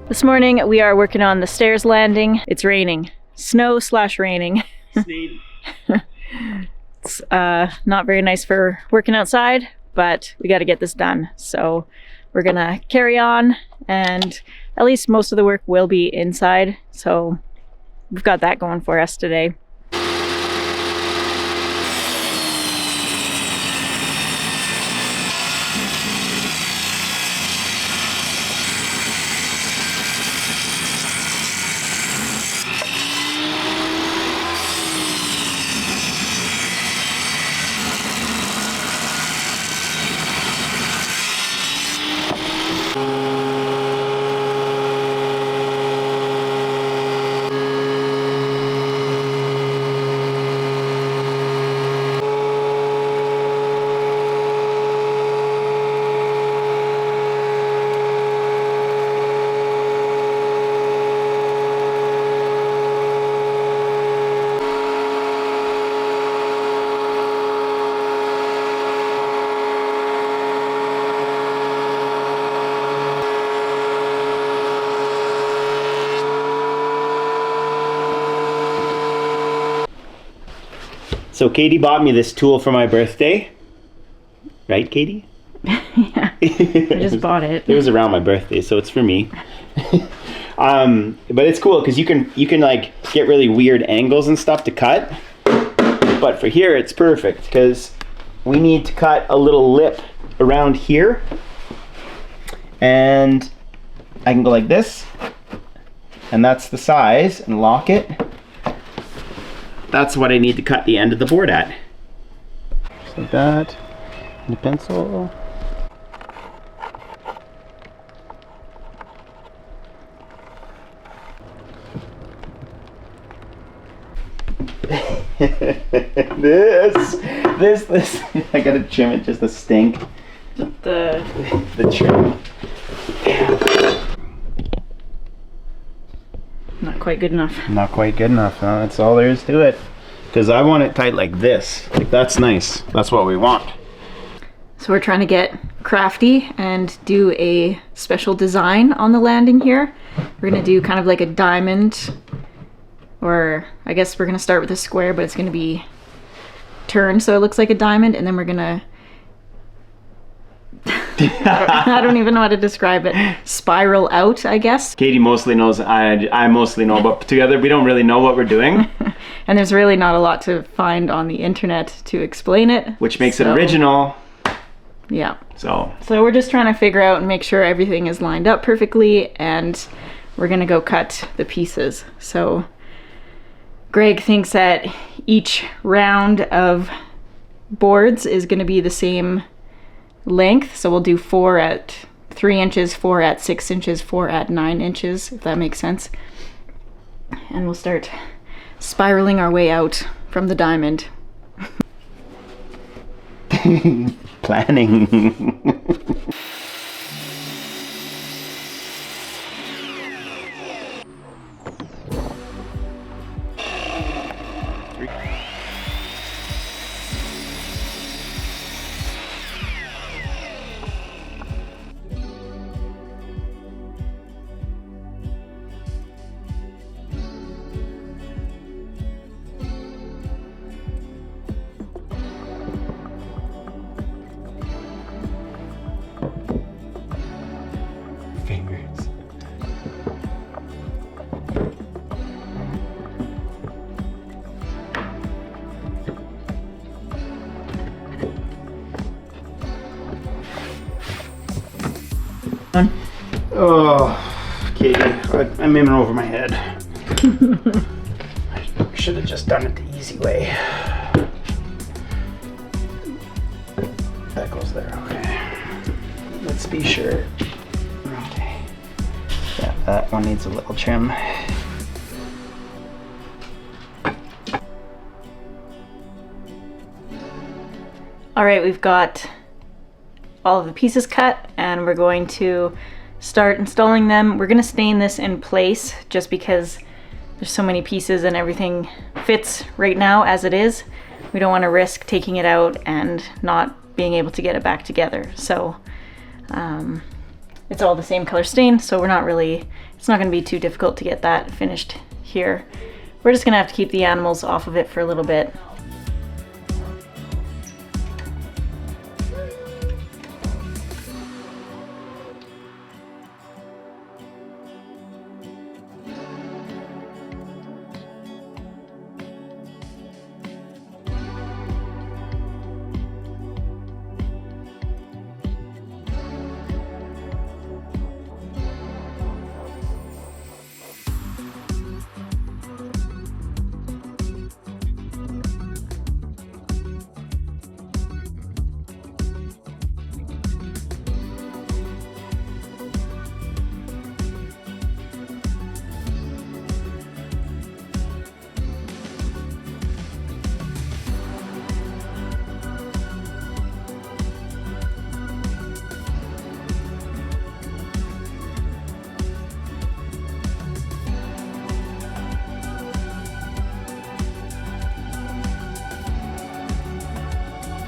This morning we are working on the stairs landing. It's raining. Snow/raining. It's not very nice for working outside, but we got to get this done. So we're gonna carry on, and at least most of the work will be inside. So we've got that going for us today. So Katie bought me this tool for my birthday. Right, Katie? Yeah, I just bought it. It was around my birthday, so it's for me. But it's cool because you can like get really weird angles and stuff to cut. But for here, it's perfect because we need to cut a little lip around here. And I can go like this. And that's the size, and lock it. That's what I need to cut the end of the board at. Just like that. And a pencil. this. I gotta trim it just a stink. The trim. Not quite good enough. Not quite good enough, huh? That's all there is to it. Because I want it tight like this. Like, that's nice. That's what we want. So we're trying to get crafty and do a special design on the landing here. We're gonna do kind of like a diamond, or I guess we're gonna start with a square, but it's gonna be turned so it looks like a diamond, and then we're gonna I don't even know how to describe it. Spiral out, I guess. Katie mostly knows, I mostly know, but together we don't really know what we're doing. And there's really not a lot to find on the internet to explain it. Which makes it original. Yeah. So we're just trying to figure out and make sure everything is lined up perfectly, and we're gonna go cut the pieces. So Greg thinks that each round of boards is gonna be the same length, so we'll do 4 at 3 inches, 4 at 6 inches, 4 at 9 inches, if that makes sense. And we'll start spiraling our way out from the diamond. Planning. Fingers. Oh, Katie, I'm aiming over my head. I should have just done it the easy way. That goes there, okay. Let's be sure. Okay. Yeah, that one needs a little trim. All right, we've got all of the pieces cut, and we're going to start installing them. We're gonna stain this in place just because there's so many pieces and everything fits right now as it is. We don't want to risk taking it out and not being able to get it back together. So it's all the same color stain, so it's not gonna be too difficult to get that finished here. We're just gonna have to keep the animals off of it for a little bit.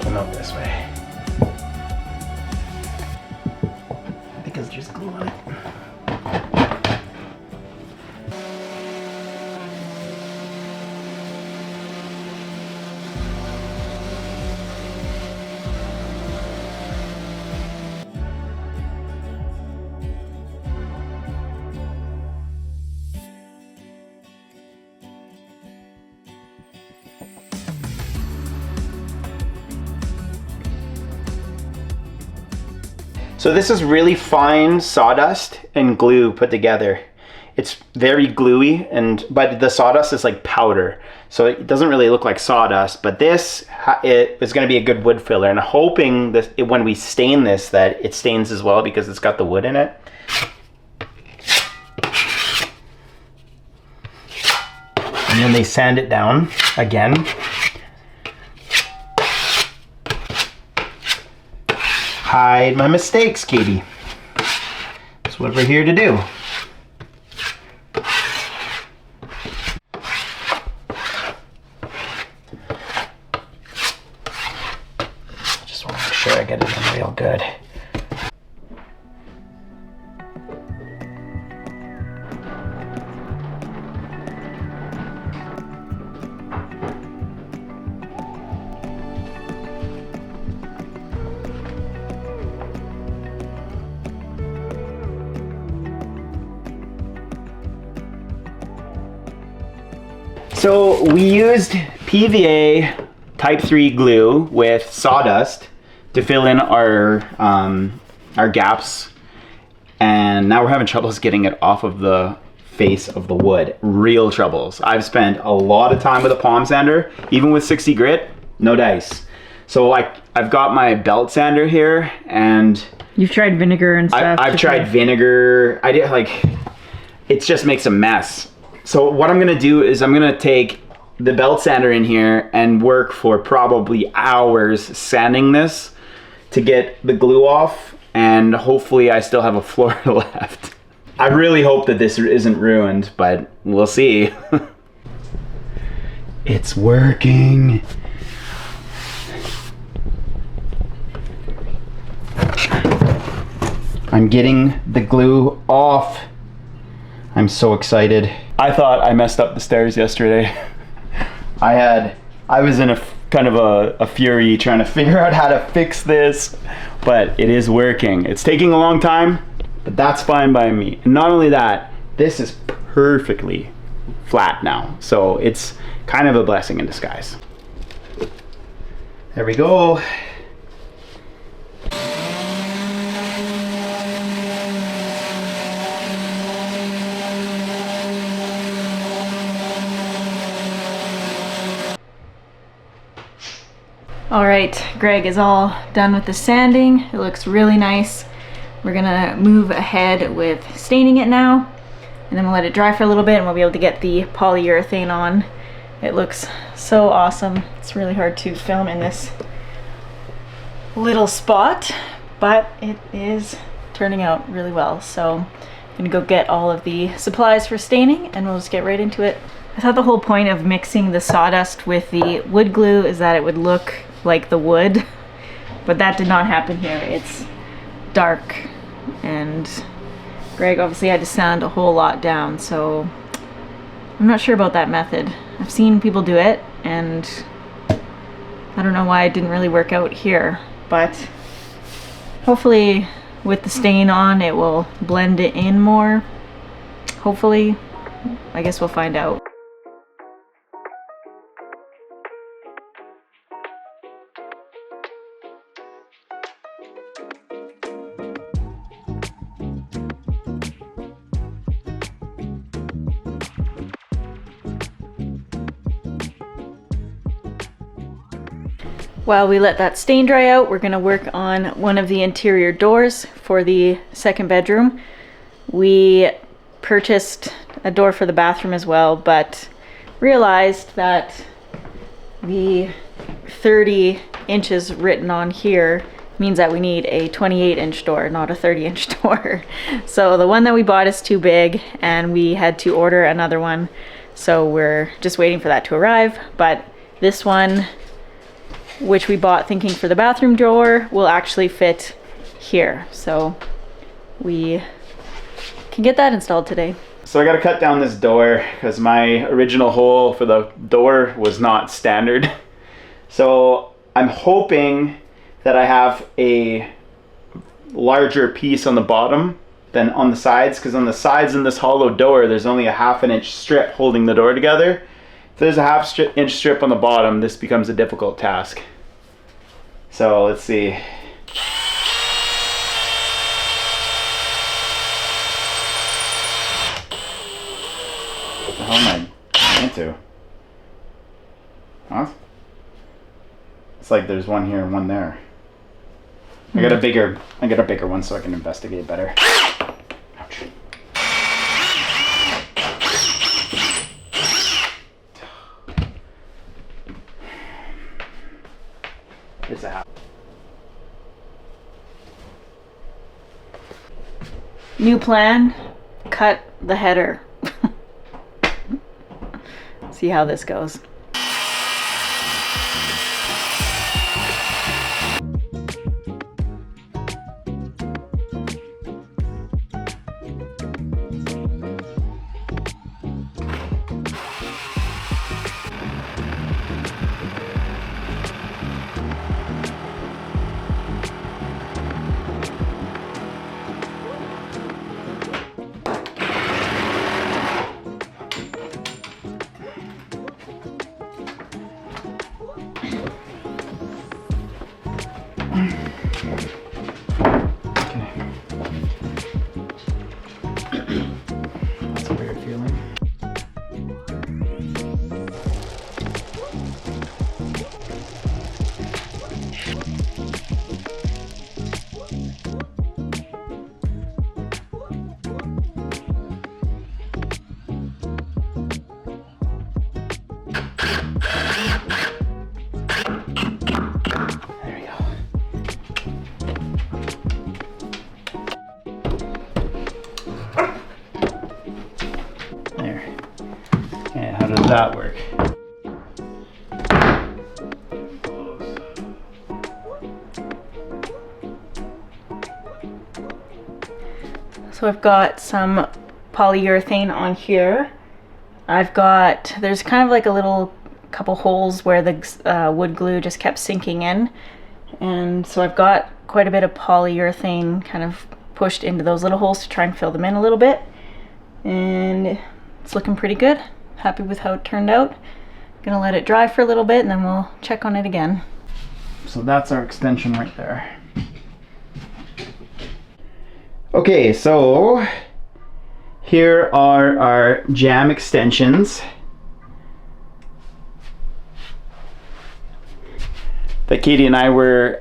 Come out this way. Because there's glue on it. So this is really fine sawdust and glue put together. It's very gluey, but the sawdust is like powder. So it doesn't really look like sawdust, but this is going to be a good wood filler. And I'm hoping that when we stain this, that it stains as well because it's got the wood in it. And then they sand it down again. Hide my mistakes, Katie. That's what we're here to do. Just want to make sure I get it in real good. So we used PVA type 3 glue with sawdust to fill in our gaps, and now we're having troubles getting it off of the face of the wood. Real troubles. I've spent a lot of time with a palm sander, even with 60 grit, no dice. So I've got my belt sander here, and you've tried vinegar and stuff. I've tried vinegar. It just makes a mess. So what I'm gonna do is I'm gonna take the belt sander in here and work for probably hours sanding this to get the glue off, and hopefully I still have a floor left. I really hope that this isn't ruined, but we'll see. It's working. I'm getting the glue off. I'm so excited. I thought I messed up the stairs yesterday. I was in a kind of a fury trying to figure out how to fix this, but it is working. It's taking a long time, but that's fine by me. And not only that, this is perfectly flat now. So it's kind of a blessing in disguise. There we go. All right, Greg is all done with the sanding. It looks really nice. We're gonna move ahead with staining it now, and then we'll let it dry for a little bit and we'll be able to get the polyurethane on. It looks so awesome. It's really hard to film in this little spot, but it is turning out really well. So I'm gonna go get all of the supplies for staining and we'll just get right into it. I thought the whole point of mixing the sawdust with the wood glue is that it would look like the wood, but that did not happen here. It's dark and Greg obviously had to sand a whole lot down, so I'm not sure about that method. I've seen people do it, and I don't know why it didn't really work out here, but hopefully with the stain on it will blend it in more. Hopefully. I guess we'll find out. While we let that stain dry out, we're gonna work on one of the interior doors for the second bedroom. We purchased a door for the bathroom as well, but realized that the 30 inches written on here means that we need a 28-inch door, not a 30-inch door. So the one that we bought is too big, and we had to order another one. So we're just waiting for that to arrive. But this one, which we bought thinking for the bathroom door, will actually fit here. So we can get that installed today. So I gotta cut down this door because my original hole for the door was not standard. So I'm hoping that I have a larger piece on the bottom than on the sides, because on the sides in this hollow door there's only a 1/2 inch strip holding the door together. If there's a 1/2 inch strip on the bottom, this becomes a difficult task. So let's see. What the hell am I into? Huh? It's like there's one here and one there. I got a bigger one so I can investigate better. Ouch. It's a house. New plan, cut the header. See how this goes. That's a weird feeling. How does that work? So I've got some polyurethane on here. There's kind of like a little couple holes where the wood glue just kept sinking in. And so I've got quite a bit of polyurethane kind of pushed into those little holes to try and fill them in a little bit. And it's looking pretty good. Happy with how it turned out. Gonna let it dry for a little bit and then we'll check on it again. So that's our extension right there. Okay, so here are our jam extensions that Katie and I were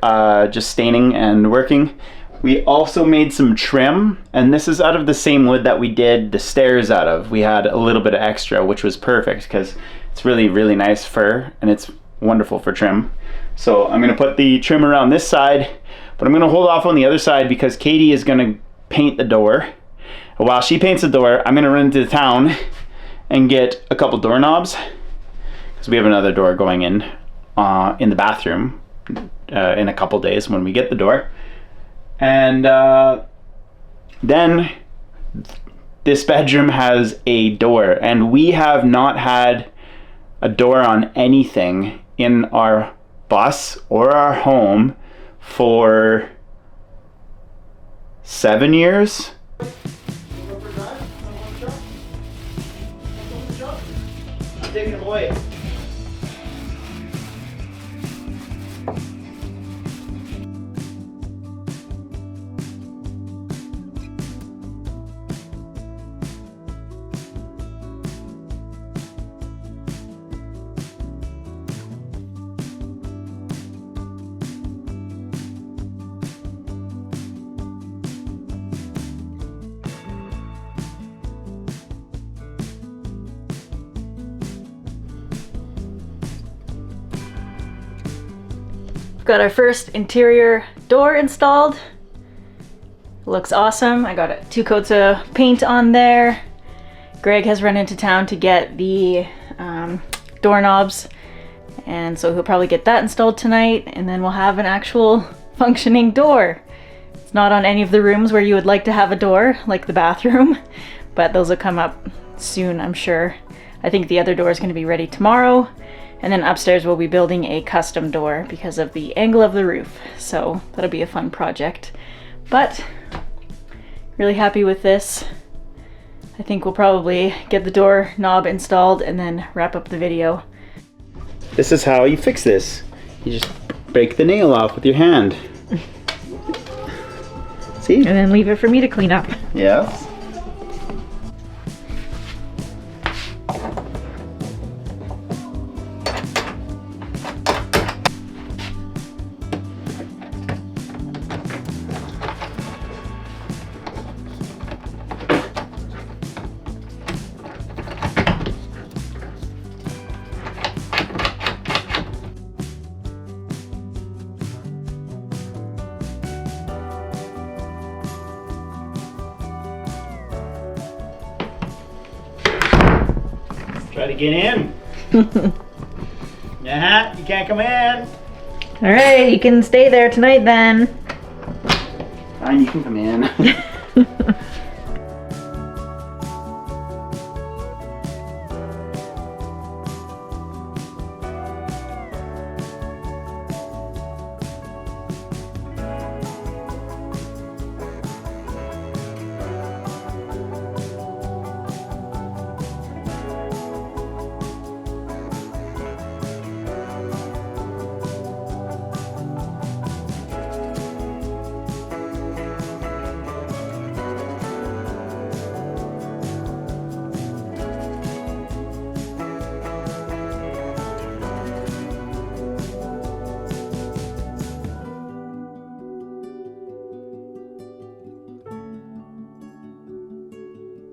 just staining and working. We also made some trim, and this is out of the same wood that we did the stairs out of. We had a little bit of extra, which was perfect because it's really, really nice fir and it's wonderful for trim. So I'm gonna put the trim around this side, but I'm gonna hold off on the other side because Katie is gonna paint the door. While she paints the door, I'm gonna run into town and get a couple doorknobs because we have another door going in the bathroom in a couple days when we get the door. And Then this bedroom has a door, and we have not had a door on anything in our bus or our home for 7 years. I'm taking him away. Got our first interior door installed. Looks awesome. I got 2 coats of paint on there. Greg has run into town to get the doorknobs, and so he'll probably get that installed tonight, and then we'll have an actual functioning door. It's not on any of the rooms where you would like to have a door, like the bathroom, but those will come up soon, I'm sure. I think the other door is going to be ready tomorrow. And then upstairs we'll be building a custom door because of the angle of the roof. So that'll be a fun project. But really happy with this. I think we'll probably get the door knob installed and then wrap up the video. This is how you fix this. You just break the nail off with your hand. See? And then leave it for me to clean up. Yes. Try to get in. Yeah, you can't come in. All right, you can stay there tonight then. Fine, you can come in.